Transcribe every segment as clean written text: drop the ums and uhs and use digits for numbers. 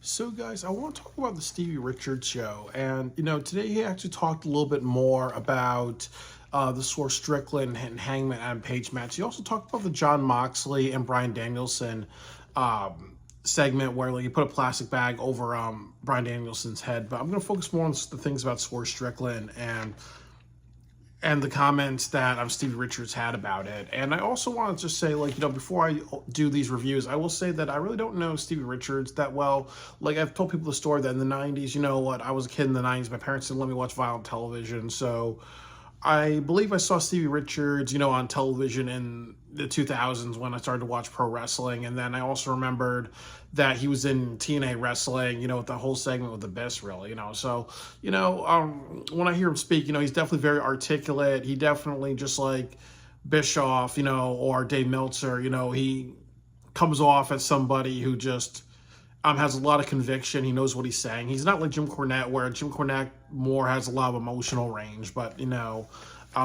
So, guys, I want to talk about the Stevie Richards show. And, today he actually talked a little bit more about the Swerve Strickland and Hangman Adam Page match. He also talked about the John Moxley and Bryan Danielson segment where like, you put a plastic bag over Bryan Danielson's head. But I'm going to focus more on the things about Swerve Strickland and the comments that Stevie Richards had about it. And I also want to just say, before I do these reviews, I will say that I really don't know Stevie Richards that well. Like, I've told people the story that in the 90s, you know what, I was a kid in the 90s, my parents didn't let me watch violent television, so I believe I saw Stevie Richards, on television in the 2000s when I started to watch pro wrestling. And then I also remembered that he was in TNA wrestling, with the whole segment with the Abyss, really, So, when I hear him speak, he's definitely very articulate. He definitely, just like Bischoff, or Dave Meltzer, he comes off as somebody who just has a lot of conviction. He knows what he's saying. He's not like Jim Cornette, where Jim Cornette more has a lot of emotional range. But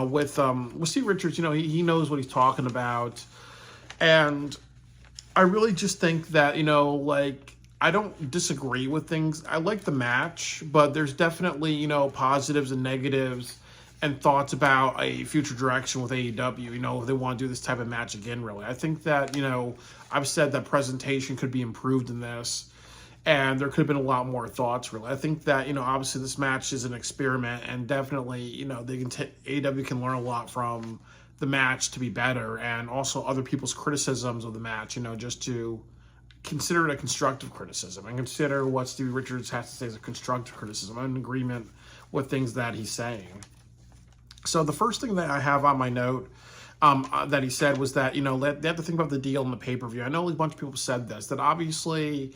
with Steve Richards, he knows what he's talking about, and I really just think that I don't disagree with things. I like the match, but there's definitely positives and negatives and thoughts about a future direction with AEW, if they want to do this type of match again, really. I think that, I've said that presentation could be improved in this, and there could have been a lot more thoughts, really. I think that, obviously this match is an experiment, and definitely, AEW can learn a lot from the match to be better, and also other people's criticisms of the match, just to consider it a constructive criticism and consider what Stevie Richards has to say as a constructive criticism. I'm in agreement with things that he's saying. So the first thing that I have on my note that he said was that, they have to think about the deal and the pay-per-view. I know a bunch of people said this, that obviously,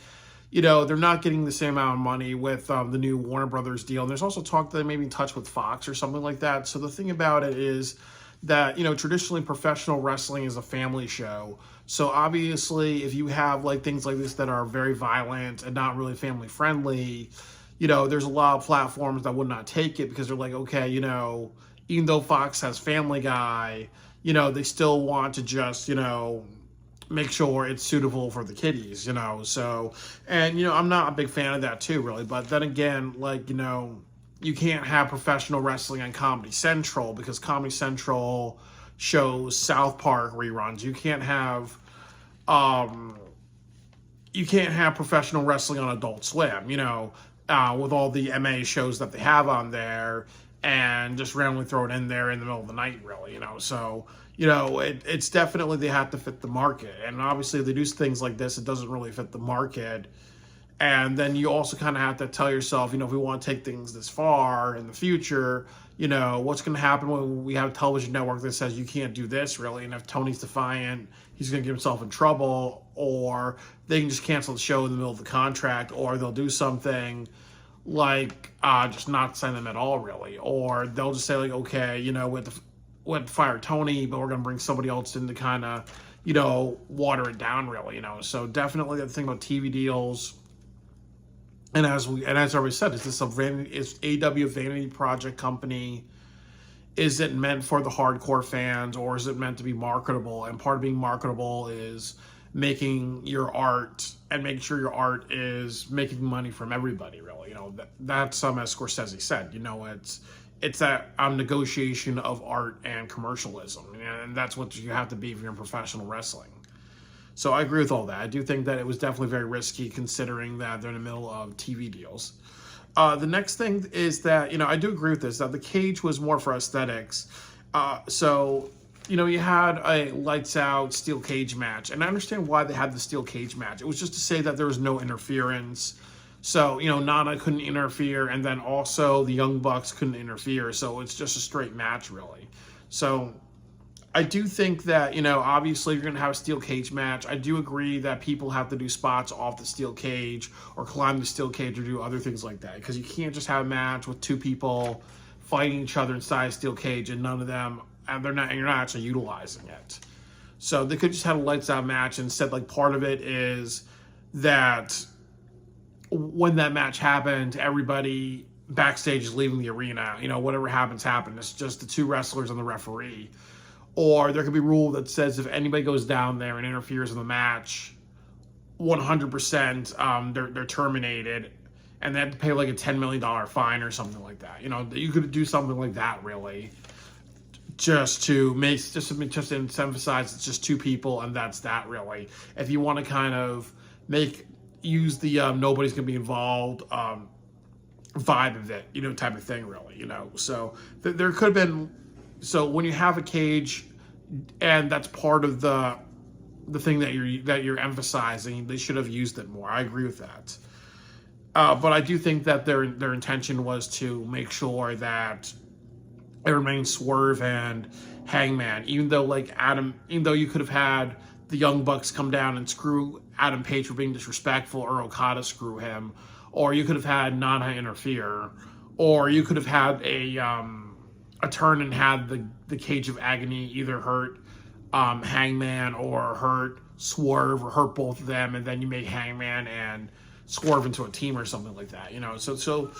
they're not getting the same amount of money with the new Warner Brothers deal. And there's also talk that they may be in touch with Fox or something like that. So the thing about it is that, traditionally professional wrestling is a family show. So obviously, if you have things like this that are very violent and not really family friendly, there's a lot of platforms that would not take it because they're like, okay, even though Fox has Family Guy, they still want to just, make sure it's suitable for the kiddies, So, and, I'm not a big fan of that too, really. But then again, you can't have professional wrestling on Comedy Central because Comedy Central shows South Park reruns. You can't have professional wrestling on Adult Swim, with all the MA shows that they have on there, and just randomly throw it in there in the middle of the night, really, So, it's definitely they have to fit the market. And obviously, if they do things like this, it doesn't really fit the market. And then you also kind of have to tell yourself, if we want to take things this far in the future, what's going to happen when we have a television network that says you can't do this, really? And if Tony's defiant, he's going to get himself in trouble, or they can just cancel the show in the middle of the contract, or they'll do something like just not sign them at all, really. Or they'll just say, okay, we have to fire Tony, but we're going to bring somebody else in to kind of, water it down, really, So definitely the thing about TV deals. And as I already said, is AEW a vanity project company? Is it meant for the hardcore fans, or is it meant to be marketable? And part of being marketable is making your art and making sure your art is making money from everybody, really. That's as Scorsese said. It's that negotiation of art and commercialism, and that's what you have to be if you're in professional wrestling. So I agree with all that. I do think that it was definitely very risky considering that they're in the middle of TV deals. The next thing is that, I do agree with this, that the cage was more for aesthetics. So, you had a lights out steel cage match, and I understand why they had the steel cage match. It was just to say that there was no interference. So, Nana couldn't interfere, and then also the Young Bucks couldn't interfere. So it's just a straight match, really. So I do think that, obviously you're going to have a steel cage match. I do agree that people have to do spots off the steel cage or climb the steel cage or do other things like that, because you can't just have a match with two people fighting each other inside a steel cage and none of them, and you're not actually utilizing it. So they could just have a lights out match. Instead, part of it is that when that match happened, everybody backstage is leaving the arena. Whatever happens, happens. It's just the two wrestlers and the referee. Or there could be a rule that says if anybody goes down there and interferes in the match, 100% they're terminated, and they had to pay like a $10 million fine or something like that. You know, you could do something like that really, just to emphasize it's just two people and that's that really. If you want to kind of use the nobody's gonna be involved vibe of it, you know, type of thing really, you know. So there could have been, so when you have a cage and that's part of the thing that you're emphasizing, they should have used it more. I agree with that. But I do think that their intention was to make sure that it remains Swerve and Hangman, even though you could have had the Young Bucks come down and screw Adam Page for being disrespectful, or Okada screw him, or you could have had Nana interfere, or you could have had a turn and had the Cage of Agony either hurt Hangman or hurt Swerve or hurt both of them, and then you make Hangman and Swerve into a team or something like that, you know. So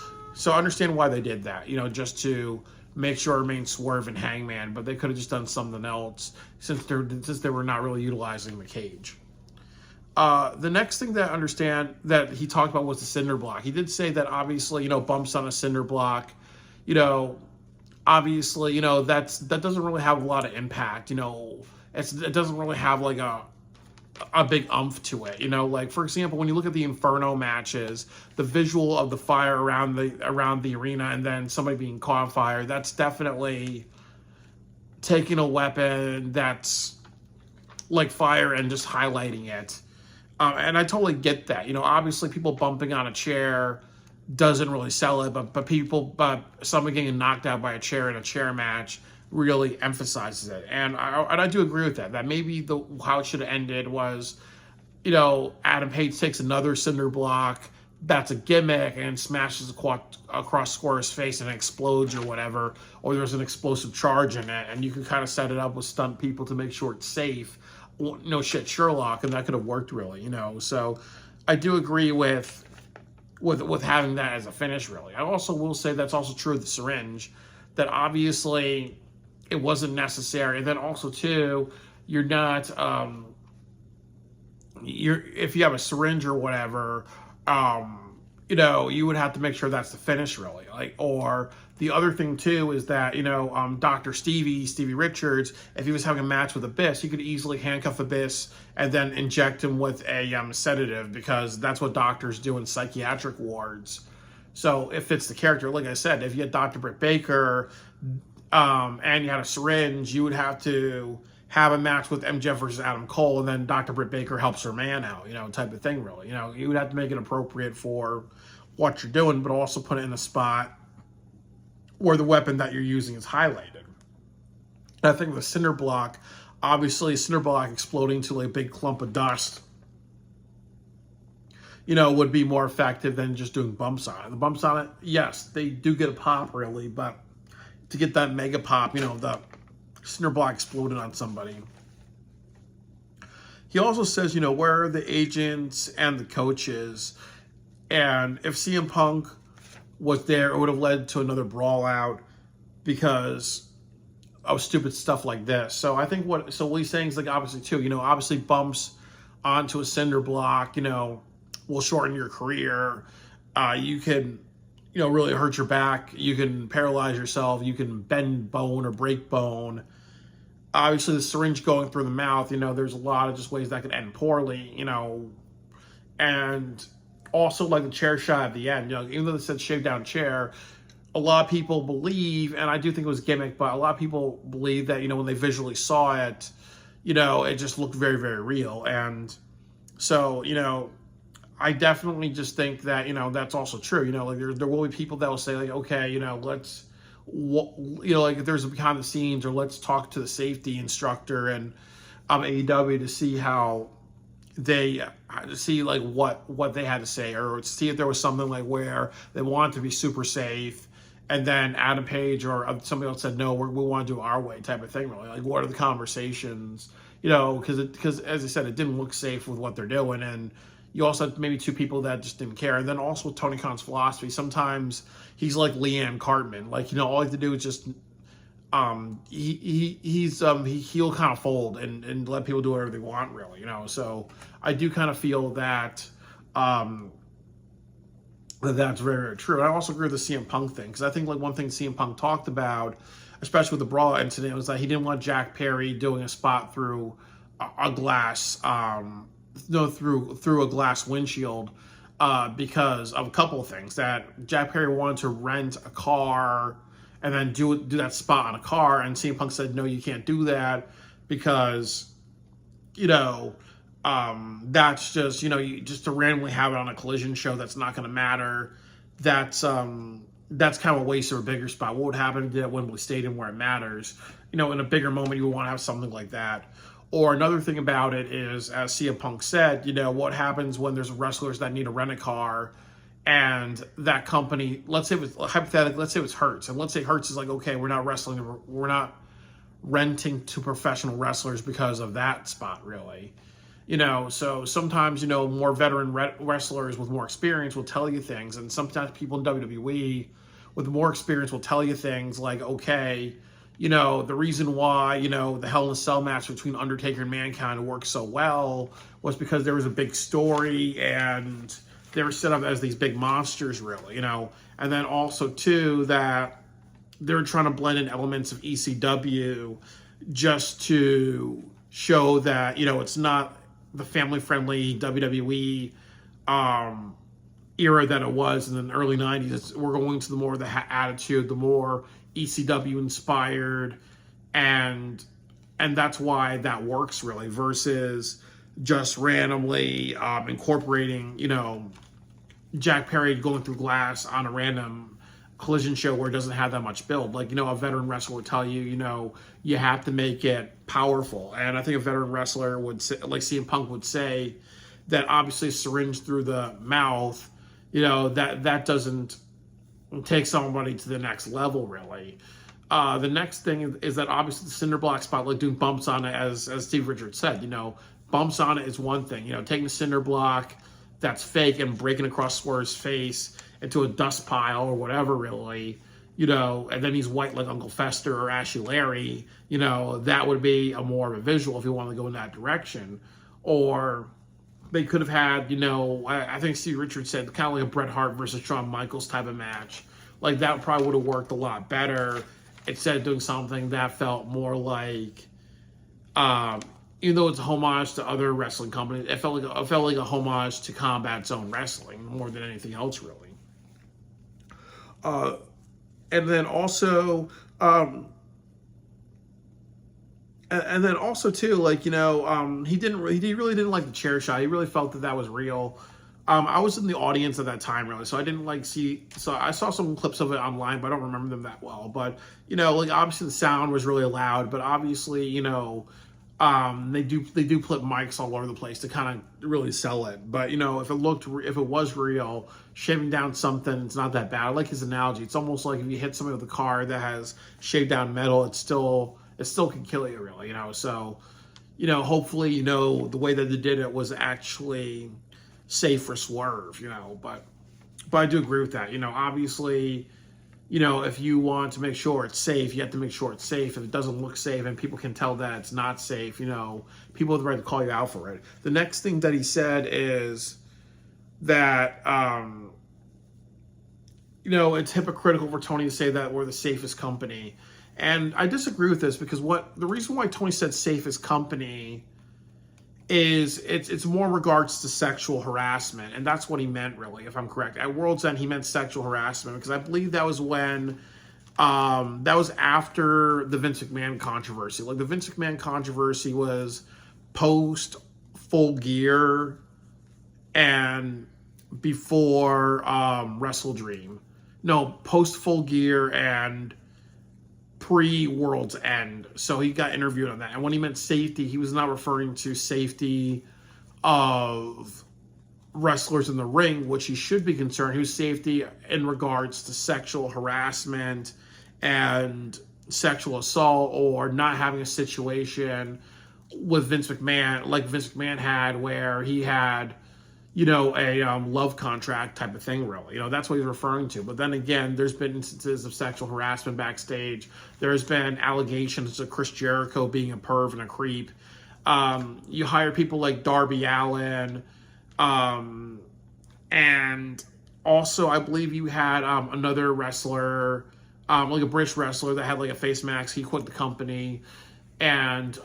I understand why they did that, you know, just to make sure it remains Swerve and Hangman, but they could have just done something else since they were not really utilizing the cage. The next thing that I understand that he talked about was the Cinder Block. He did say that obviously, you know, bumps on a Cinder Block, you know, obviously, you know, that doesn't really have a lot of impact, you know. It doesn't really have like a big umph to it, you know. Like, for example, when you look at the Inferno matches, the visual of the fire around the arena and then somebody being caught on fire, that's definitely taking a weapon that's like fire and just highlighting it. And I totally get that, you know. Obviously, people bumping on a chair doesn't really sell it, but someone getting knocked out by a chair in a chair match really emphasizes it, and I do agree with that. That maybe how it should have ended was, you know, Adam Page takes another Cinder Block that's a gimmick and smashes across Swerve's face and it explodes or whatever, or there's an explosive charge in it, and you can kind of set it up with stunt people to make sure it's safe. No shit, Sherlock, and that could have worked really, you know. So I do agree with having that as a finish really. I also will say that's also true of the syringe, that obviously it wasn't necessary. And then also too, you're not if you have a syringe or whatever, you know, you would have to make sure that's the finish really. Like, or the other thing too is that, you know, Dr. Stevie Richards, if he was having a match with Abyss, you could easily handcuff Abyss and then inject him with a sedative, because that's what doctors do in psychiatric wards. So it fits the character. Like I said, if you had Dr. Britt Baker and you had a syringe, you would have to have a match with MJF versus Adam Cole, and then Dr. Britt Baker helps her man out, you know, type of thing really. You know, you would have to make it appropriate for what you're doing, but also put it in a spot where the weapon that you're using is highlighted. And I think the Cinder Block, obviously Cinder Block exploding to like a big clump of dust, you know, would be more effective than just doing bumps on it. The bumps on it, yes, they do get a pop really, but to get that mega pop, you know, the Cinder Block exploded on somebody. He also says, you know, where are the agents and the coaches? And if CM Punk was there, it would have led to another brawl out because of stupid stuff like this. So I think what he's saying is, like, obviously too, you know, obviously bumps onto a Cinder Block, you know, will shorten your career. You can, you know, really hurt your back. You can paralyze yourself. You can bend bone or break bone. Obviously, the syringe going through the mouth, you know, there's a lot of just ways that could end poorly, you know. And also, like the chair shot at the end, you know, even though they said shave down chair, a lot of people believe, and I do think it was gimmick, but a lot of people believe that, you know, when they visually saw it, you know, it just looked very, very real. And so, you know, I definitely just think that, you know, that's also true. You know, like there will be people that will say, like, okay, you know, you know, like if there's a behind the scenes, or let's talk to the safety instructor and AEW to see how they see like what they had to say, or see if there was something like where they wanted to be super safe, and then Adam Page or somebody else said no, we want to do it our way, type of thing. Really, like, what are the conversations? You know, because as I said, it didn't look safe with what they're doing, and you also had maybe two people that just didn't care. And then also Tony Khan's philosophy, sometimes he's like Leanne Cartman, like, you know, all you have to do is just he'll kind of fold and let people do whatever they want, really, So I do kind of feel that that's very, very true. And I also agree with the CM Punk thing, because I think like one thing CM Punk talked about, especially with the Brawl incident, was that he didn't want Jack Perry doing a spot through a glass, no, through a glass windshield, because of a couple of things. That Jack Perry wanted to rent a car and then do that spot on a car, and CM Punk said, no, you can't do that, because that's just, just to randomly have it on a collision show that's not going to matter. That's kind of a waste of a bigger spot. What would happen at Wembley Stadium where it matters? In a bigger moment, you would want to have something like that. Or another thing about it is, as CM Punk said, what happens when there's wrestlers that need to rent a car, and that company, let's say it was hypothetically, let's say it was Hertz, and let's say Hertz is like, okay, we're not renting to professional wrestlers because of that spot, really. So sometimes, more veteran wrestlers with more experience will tell you things, and sometimes people in WWE with more experience will tell you things like, okay, the reason why, the Hell in a Cell match between Undertaker and Mankind worked so well was because there was a big story and they were set up as these big monsters, really, and then also, too, that they're trying to blend in elements of ECW just to show that, it's not the family-friendly WWE era that it was in the early 90s. We're going to the more of the attitude, the more ECW-inspired, and that's why that works, really, versus just randomly incorporating, Jack Perry going through glass on a random collision show where it doesn't have that much build. Like, a veteran wrestler would tell you, you have to make it powerful. And I think a veteran wrestler would say, like CM Punk would say, that obviously a syringe through the mouth, that doesn't take somebody to the next level, really. The next thing is that obviously the Cinder Block spot, like doing bumps on it, as Stevie Richards said, bumps on it is one thing. Taking the Cinder Block that's fake and breaking across Swerve's face into a dust pile or whatever, really, and then he's white like Uncle Fester or Ashy Larry, that would be a more of a visual if you want to go in that direction. Or they could have had, I think Steve Richards said, kind of like a Bret Hart versus Shawn Michaels type of match. Like, that probably would have worked a lot better instead of doing something that felt more like, even though it's a homage to other wrestling companies, it felt like a homage to Combat Zone Wrestling more than anything else, really. And then also too, like, he really didn't like the chair shot. He really felt that was real. I was in the audience at that time, really, so I didn't so I saw some clips of it online, but I don't remember them that well. But, like, obviously the sound was really loud, but obviously, they do put mics all over the place to kind of really sell it. But, if it was real, shaving down something, it's not that bad. I like his analogy. It's almost like if you hit somebody with a car that has shaved down metal, it still can kill you, really, So, hopefully, the way that they did it was actually safe for Swerve, but I do agree with that. Obviously, if you want to make sure it's safe, you have to make sure it's safe. If it doesn't look safe and people can tell that it's not safe, people have the right to call you out for it. The next thing that he said is that, it's hypocritical for Tony to say that we're the safest company. And I disagree with this, because the reason why Tony said safest company is it's more in regards to sexual harassment, and that's what he meant, really, if I'm correct. At World's End, he meant sexual harassment, because I believe that was when that was after the Vince McMahon controversy. Like, the Vince McMahon controversy was post Full Gear and before Wrestle Dream. No, post Full Gear and pre-World's End. So he got interviewed on that. And when he meant safety, he was not referring to safety of wrestlers in the ring, which he should be concerned. He was safety in regards to sexual harassment and sexual assault, or not having a situation with Vince McMahon like Vince McMahon had, where he had, a love contract type of thing, really. That's what he's referring to. But then again, there's been instances of sexual harassment backstage. There's been allegations of Chris Jericho being a perv and a creep. You hire people like Darby Allin. And also, I believe you had another wrestler, like a British wrestler that had like a face mask. He quit the company. And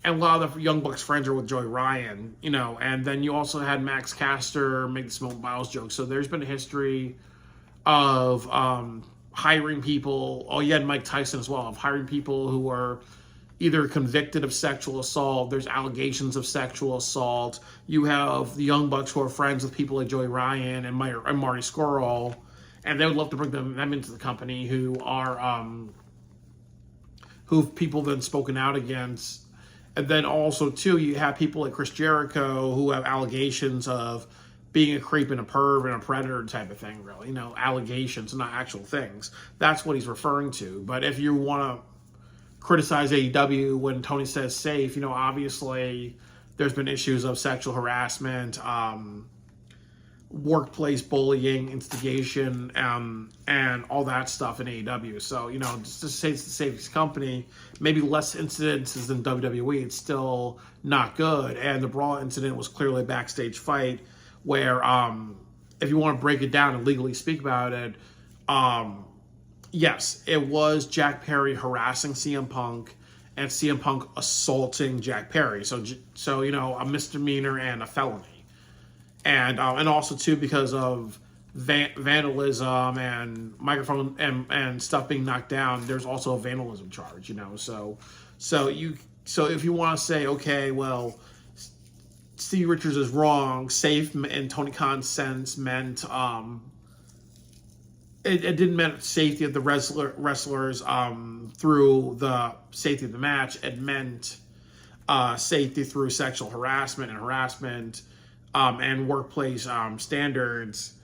a lot of the Young Bucks friends are with Joey Ryan, and then you also had Max Caster make the Simone Biles joke. So there's been a history of hiring people. Oh, you had Mike Tyson as well, of hiring people who are either convicted of sexual assault. There's allegations of sexual assault. You have the Young Bucks who are friends with people like Joey Ryan and Marty Scurll, and they would love to bring them into the company who are who've people then spoken out against. And then also, too, you have people like Chris Jericho who have allegations of being a creep and a perv and a predator type of thing, really. Allegations, not actual things. That's what he's referring to. But if you want to criticize AEW when Tony says safe, obviously there's been issues of sexual harassment, workplace bullying, instigation, and all that stuff in AEW. So, just to say it's the safest company, maybe less incidences than WWE, it's still not good. And the Brawl incident was clearly a backstage fight where, if you want to break it down and legally speak about it, yes, it was Jack Perry harassing CM Punk and CM Punk assaulting Jack Perry. So a misdemeanor and a felony. And also, too, because of vandalism and microphone and stuff being knocked down, there's also a vandalism charge, So if you want to say, okay, well, Stevie Richards is wrong, safe in Tony Khan's sense meant it didn't mean safety of the wrestlers through the safety of the match. It meant safety through sexual harassment and workplace standards.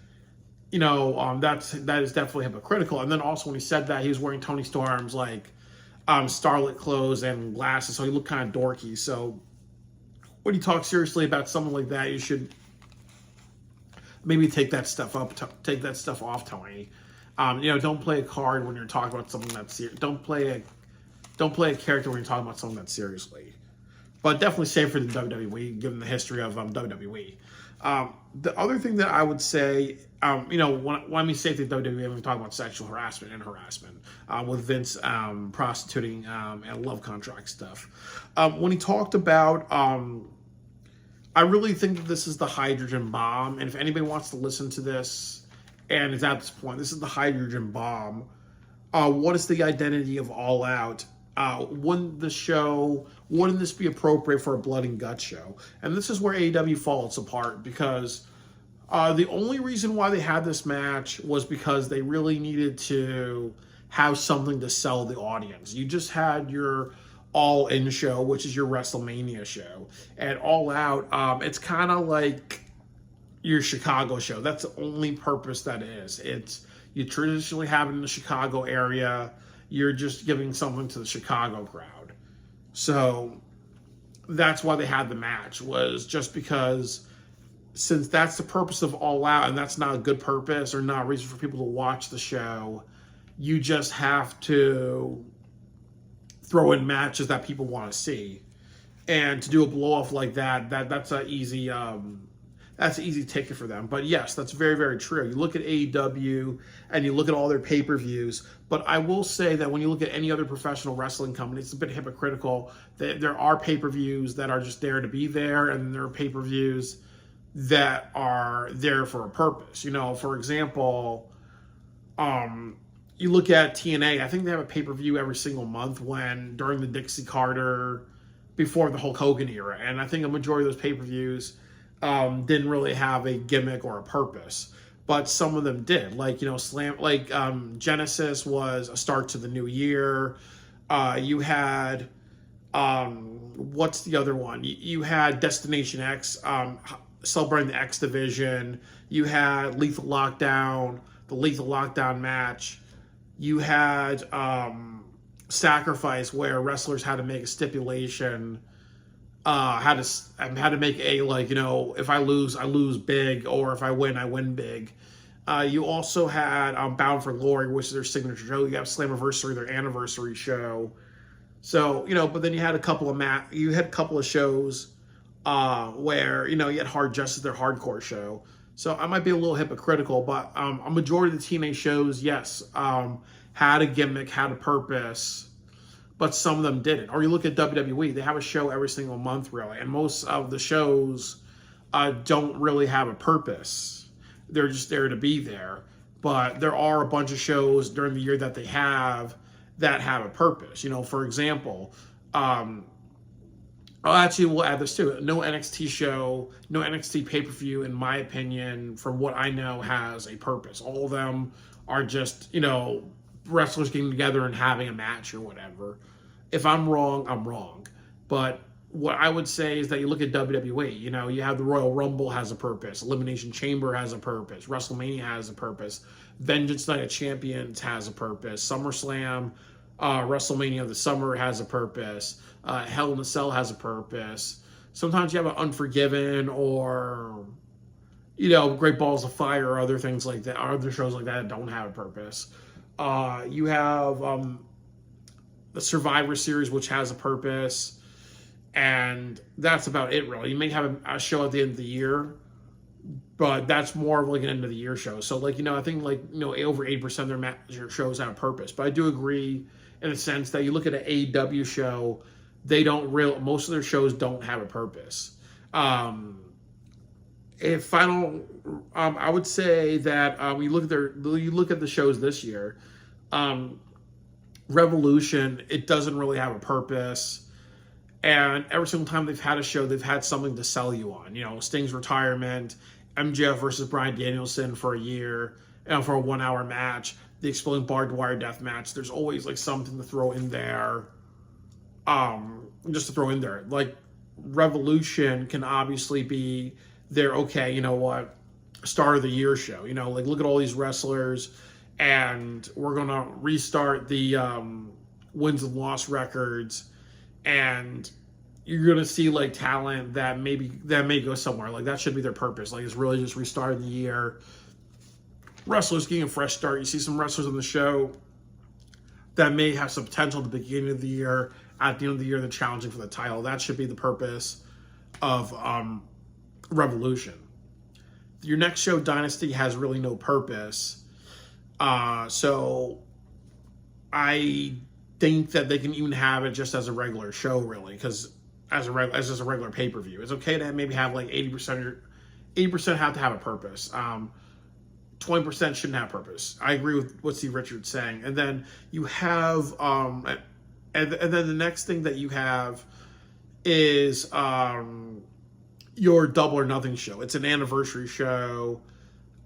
That is definitely hypocritical. And then also when he said that, he was wearing Tony Storm's starlet clothes and glasses, so he looked kind of dorky. So when you talk seriously about something like that, you should maybe take that stuff off, Tony. Don't play a card when you're talking about something that's serious. Don't play a character when you're talking about something that's seriously. But definitely safer than WWE, given the history of WWE. The other thing that I would say, when I mean safety at WWE, we're talking about sexual harassment with Vince prostituting and love contract stuff. When he talked about, I really think that this is the hydrogen bomb. And if anybody wants to listen to this and is at this point, this is the hydrogen bomb. What is the identity of All Out? Wouldn't this be appropriate for a blood and guts show? And this is where AEW falls apart, because the only reason why they had this match was because they really needed to have something to sell the audience. You just had your All In show, which is your WrestleMania show, and All Out, it's kind of like your Chicago show. That's the only purpose that is. You traditionally have it in the Chicago area. You're just giving something to the Chicago crowd. So that's why they had the match, was just because since that's the purpose of All Out, and that's not a good purpose or not a reason for people to watch the show, you just have to throw in matches that people want to see. And to do a blow-off like that's an easy ticket for them. But yes, that's very, very true. You look at AEW and you look at all their pay-per-views, but I will say that when you look at any other professional wrestling company, it's a bit hypocritical. There are pay-per-views that are just there to be there, and there are pay-per-views that are there for a purpose. For example, you look at TNA, I think they have a pay-per-view every single month during the Dixie Carter, before the Hulk Hogan era. And I think a majority of those pay-per-views didn't really have a gimmick or a purpose, but some of them did. Genesis was a start to the new year. You had what's the other one? You had Destination X, celebrating the X Division. You had Lethal Lockdown, the Lethal Lockdown match. You had Sacrifice, where wrestlers had to make a stipulation had to make a, like, you know, if I lose big, or if I win big. You also had Bound for Glory, which is their signature show. You have Slammiversary, their anniversary show. So, you know, but then you had a couple of shows where, you know, you had Hard Justice, their hardcore show. So I might be a little hypocritical, but a majority of the TNA shows, yes, had a gimmick, had a purpose, but some of them didn't. Or you look at WWE, they have a show every single month, really, and most of the shows don't really have a purpose. They're just there to be there. But there are a bunch of shows during the year that they have a purpose. You know, for example, actually, we'll add this too. No NXT show, no NXT pay-per-view, in my opinion, from what I know, has a purpose. All of them are just, you know, wrestlers getting together and having a match or whatever. If I'm wrong, I'm wrong. But what I would say is that you look at WWE, you know, you have the Royal Rumble has a purpose, Elimination Chamber has a purpose, WrestleMania has a purpose, Vengeance Night of Champions has a purpose, SummerSlam, WrestleMania of the Summer has a purpose, Hell in a Cell has a purpose. Sometimes you have an Unforgiven, or, you know, Great Balls of Fire, or other things like that, or other shows like that don't have a purpose. You have the Survivor Series, which has a purpose. And that's about it, really. You may have a show at the end of the year, but that's more of like an end of the year show. So, like, you know, I think, like, you know, over 80% of their shows have a purpose. But I do agree in a sense that you look at an AEW show, most of their shows don't have a purpose. I would say that you look at the shows this year, Revolution, it doesn't really have a purpose. And every single time they've had a show, they've had something to sell you on. You know, Sting's retirement, MJF versus Bryan Danielson for a year, you know, for a 1-hour match, the Exploding Barbed Wire death match. There's always, like, something to throw in there, just to throw in there. Like, Revolution can obviously be their, okay, you know what, start of the year show. You know, like, look at all these wrestlers, and we're going to restart the wins and loss records. And you're gonna see, like, talent that may go somewhere. Like, that should be their purpose. Like, it's really just restarting the year. Wrestlers getting a fresh start. You see some wrestlers on the show that may have some potential at the beginning of the year. At the end of the year, they're challenging for the title. That should be the purpose of Revolution. Your next show, Dynasty, has really no purpose. So I think that they can even have it just as a regular show, really, because as just a regular pay-per-view, it's okay to maybe have like 80% have to have a purpose. 20% shouldn't have purpose. I agree with what Stevie Richards saying. And then you have and then the next thing that you have is your Double or Nothing show. It's an anniversary show.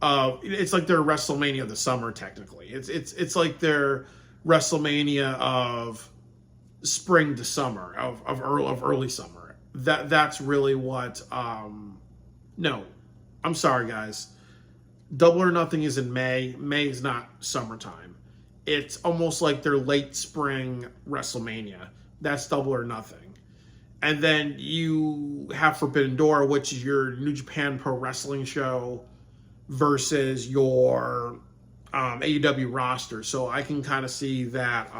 It's like their WrestleMania of the summer, technically. It's like their WrestleMania of spring to summer, of early summer. That's really what. No, I'm sorry, guys. Double or Nothing is in May. May is not summertime. It's almost like their late spring WrestleMania. That's Double or Nothing. And then you have Forbidden Door, which is your New Japan Pro Wrestling show versus your AEW roster. So I can kind of see that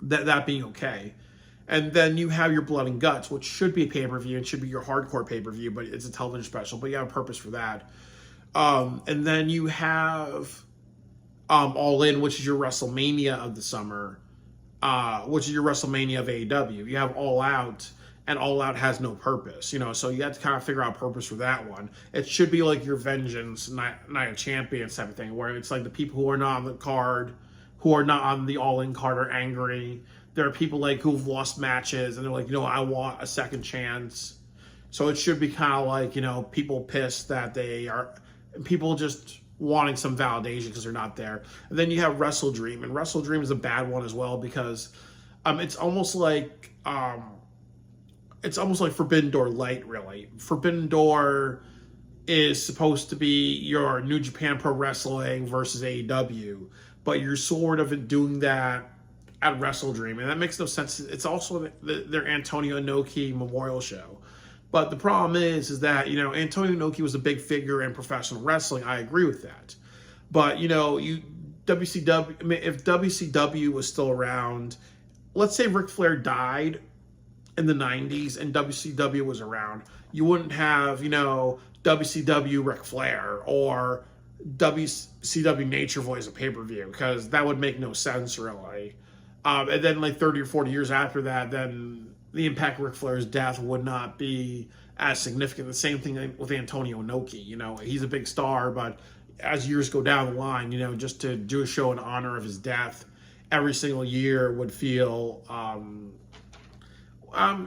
that being okay. And then you have your Blood and Guts, which should be a pay-per-view. It should be your hardcore pay-per-view, but it's a television special. But you have a purpose for that. And then you have All In, which is your WrestleMania of the summer, which is your WrestleMania of AEW. You have All Out, and All Out has no purpose, you know, so you have to kind of figure out purpose for that one. It should be like your Vengeance Night of Champions type of thing, where it's like the people who are not on the card, who are not on the All-In card, are angry. There are people, like, who've lost matches, and they're like, you know, I want a second chance. So it should be kind of like, you know, people pissed that people just wanting some validation because they're not there. And then you have Wrestle Dream, and Wrestle Dream is a bad one as well, because it's almost like Forbidden Door light, really. Forbidden Door is supposed to be your New Japan Pro Wrestling versus AEW, but you're sort of doing that at Wrestle Dream, and that makes no sense. It's also their Antonio Inoki memorial show. But the problem is that, you know, Antonio Inoki was a big figure in professional wrestling. I agree with that. But, you know, WCW, I mean, if WCW was still around, let's say Ric Flair died in the 90s and WCW was around, you wouldn't have, you know, WCW Ric Flair or WCW Nature Boy as a pay-per-view, because that would make no sense, really. And then like 30 or 40 years after that, then the impact of Ric Flair's death would not be as significant. The same thing with Antonio Inoki. You know, he's a big star, but as years go down the line, you know, just to do a show in honor of his death every single year would feel,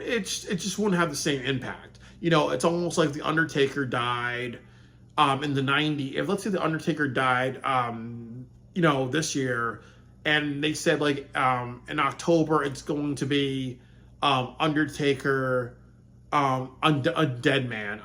it just wouldn't have the same impact. You know, it's almost like The Undertaker died in the 90s. If let's say The Undertaker died, you know, this year, and they said like in October it's going to be Undertaker, Undead Man,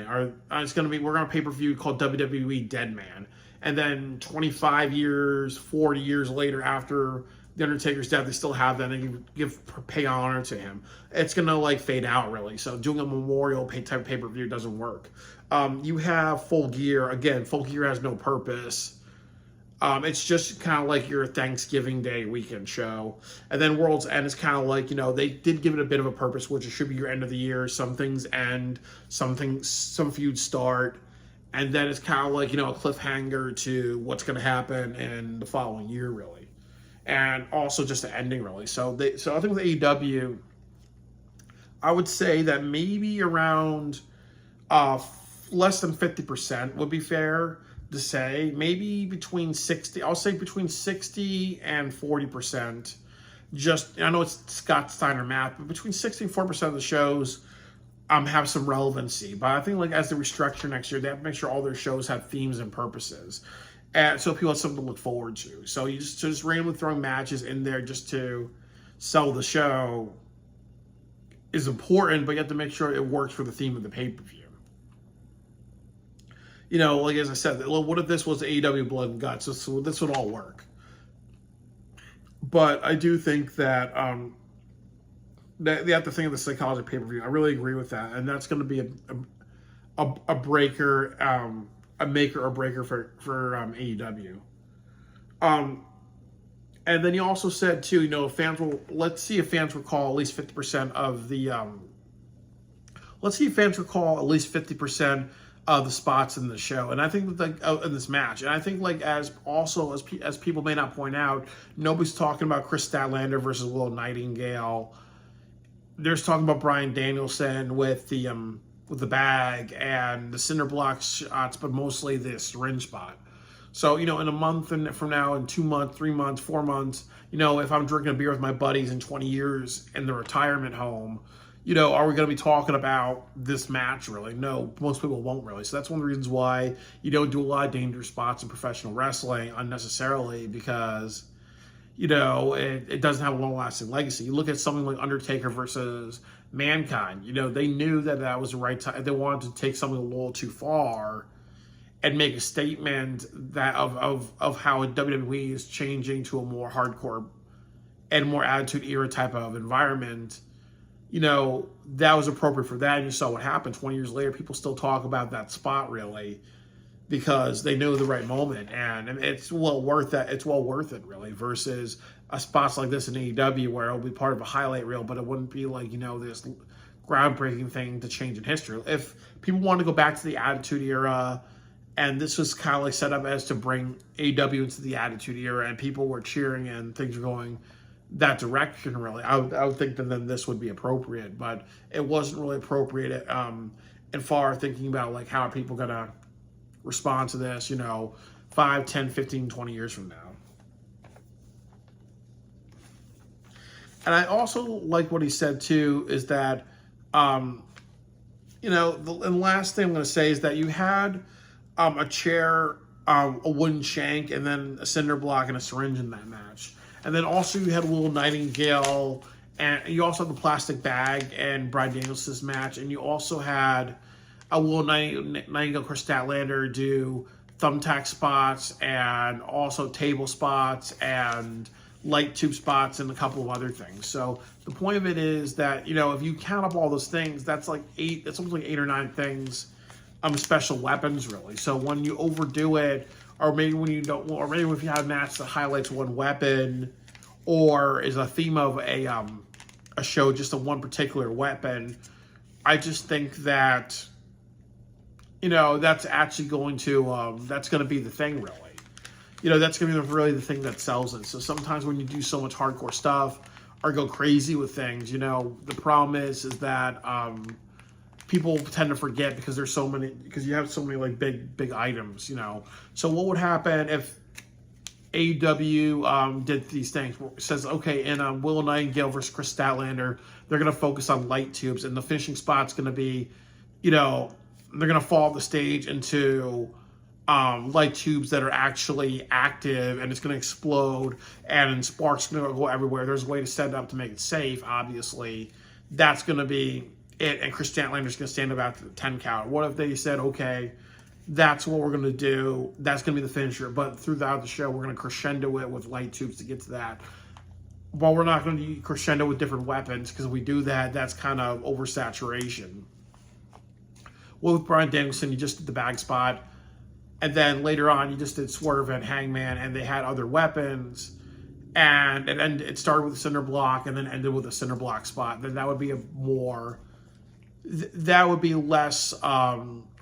or it's going to be, we're going to pay-per-view called WWE Dead Man. And then 25 years, 40 years later, after the Undertaker's death, they still have that and they pay honor to him. It's going to like fade out, really. So doing a memorial type pay-per-view doesn't work. You have Full Gear. Again, Full Gear has no purpose. It's just kind of like your Thanksgiving Day weekend show. And then World's End is kind of like, you know, they did give it a bit of a purpose, which it should be your end of the year. Some things end, some feuds start. And then it's kind of like, you know, a cliffhanger to what's going to happen in the following year, really. And also just the ending, really. So I think with AEW, I would say that maybe around less than 50% would be fair to say. Maybe between 60, I'll say between 60 and 40%. Just, I know it's Scott Steiner math, but between 60 and 4% of the shows have some relevancy. But I think like as they restructure next year, they have to make sure all their shows have themes and purposes. And so people have something to look forward to. So you just randomly throwing matches in there just to sell the show is important, but you have to make sure it works for the theme of the pay-per-view. You know, like as I said, what if this was AEW Blood and Guts? So this would all work. But I do think that they have to think of the psychology of pay-per-view. I really agree with that, and that's going to be a breaker, a maker or breaker for AEW. And then you also said too, you know, let's see if fans recall at least 50% of the of the spots in the show. And I think that in this match, and I think like as people may not point out, nobody's talking about Chris Statlander versus Will Nightingale. There's talking about Bryan Danielson with the bag and the Cinder Block shots, but mostly the syringe spot. So, you know, in a month from now, in 2 months, 3 months, 4 months, you know, if I'm drinking a beer with my buddies in 20 years in the retirement home, you know, are we going to be talking about this match, really? No, most people won't, really. So that's one of the reasons why you don't do a lot of dangerous spots in professional wrestling unnecessarily, because, you know, it doesn't have a long-lasting legacy. You look at something like Undertaker versus Mankind. You know, they knew that was the right time. They wanted to take something a little too far and make a statement that of how WWE is changing to a more hardcore and more Attitude Era type of environment. You know, that was appropriate for that, and you saw what happened. 20 years later, people still talk about that spot, really, because they knew the right moment, and it's well worth that. It's well worth it, really, versus a spots like this in AEW where it'll be part of a highlight reel, but it wouldn't be like, you know, this groundbreaking thing to change in history. If people want to go back to the Attitude Era, and this was kind of like set up as to bring AEW into the Attitude Era, and people were cheering and things were going that direction, really, I would think that then this would be appropriate, but it wasn't really appropriate in far thinking about like how are people going to respond to this, you know, 5, 10, 15, 20 years from now. And I also like what he said too, is that, you know, the last thing I'm going to say is that you had a chair, a wooden shank, and then a cinder block and a syringe in that match. And then also you had Will Nightingale, and you also had the plastic bag and Bryan Danielson's match, and you also had a Will Nightingale, Chris Statlander do thumbtack spots and also table spots and light tube spots and a couple of other things. So the point of it is that, you know, if you count up all those things, that's like it's almost like 8 or 9 things, special weapons really. So when you overdo it, or maybe when you don't, or maybe if you have a match that highlights one weapon, or is a theme of a show just a one particular weapon, I just think that, you know, that's actually going to be the thing really. You know, that's going to be really the thing that sells it. So sometimes when you do so much hardcore stuff or go crazy with things, you know, the problem is that people tend to forget because there's so many, because you have so many like big items, you know. So what would happen if AEW did these things? Says, okay, in Willow Nightingale versus Chris Statlander, they're going to focus on light tubes, and the finishing spot's going to be, you know, they're going to fall off the stage into light tubes that are actually active, and it's going to explode, and sparks going to go everywhere. There's a way to set it up to make it safe, obviously. That's going to be it, and Chris Statlander's going to stand up after the 10 count. What if they said, okay, that's what we're going to do, that's going to be the finisher, but throughout the show, we're going to crescendo it with light tubes to get to that. Well, we're not going to crescendo with different weapons, because if we do that, that's kind of oversaturation. Well, with Bryan Danielson, you just did the bag spot, and then later on, you just did Swerve and Hangman, and they had other weapons, and it started with a Cinder Block, and then ended with a Cinder Block spot. Then that would be that would be less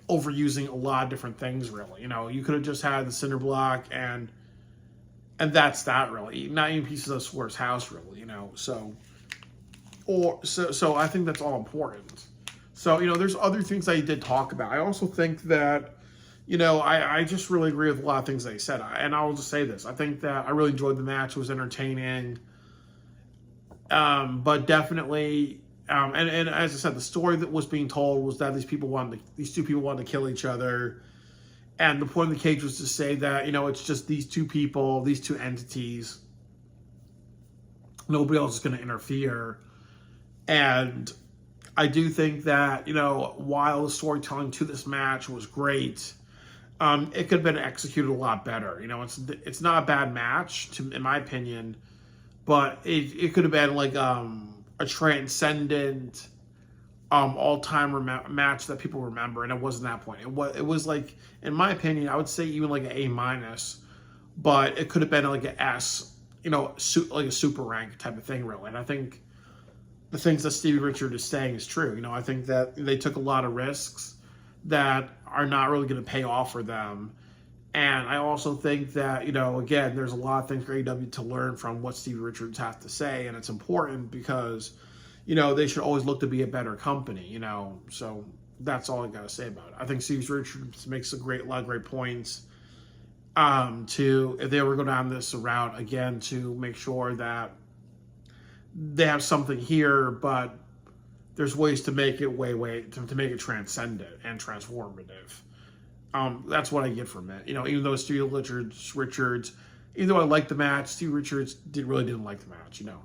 overusing a lot of different things, really. You know, you could have just had the Cinder Block, and that's that, really. Not even pieces of Swerve's house, really, you know. So I think that's all important. So, you know, there's other things I did talk about. I also think that, you know, I just really agree with a lot of things they said. And I'll just say this. I think that I really enjoyed the match. It was entertaining. But definitely, and as I said, the story that was being told was that these two people wanted to kill each other. And the point of the cage was to say that, you know, it's just these two people, these two entities. Nobody else is going to interfere. And I do think that, you know, while the storytelling to this match was great, it could have been executed a lot better. You know, it's not a bad match, in my opinion, but it could have been like a transcendent, all-time match that people remember, and it wasn't that point. It was like, in my opinion, I would say even like an A-, but it could have been like an S, you know, like a super rank type of thing, really. And I think the things that Stevie Richards is saying is true. You know, I think that they took a lot of risks that are not really going to pay off for them. And I also think that, you know, again, there's a lot of things for AEW to learn from what Stevie Richards has to say, and it's important because, you know, they should always look to be a better company, you know. So that's all I got to say about it. I think Stevie Richards makes a lot of great points if they were going down this route, again, to make sure that they have something here, but there's ways to make it to make it transcendent and transformative. That's what I get from it. You know, even though Stevie Richards, even though I liked the match, Stevie Richards really didn't like the match, you know.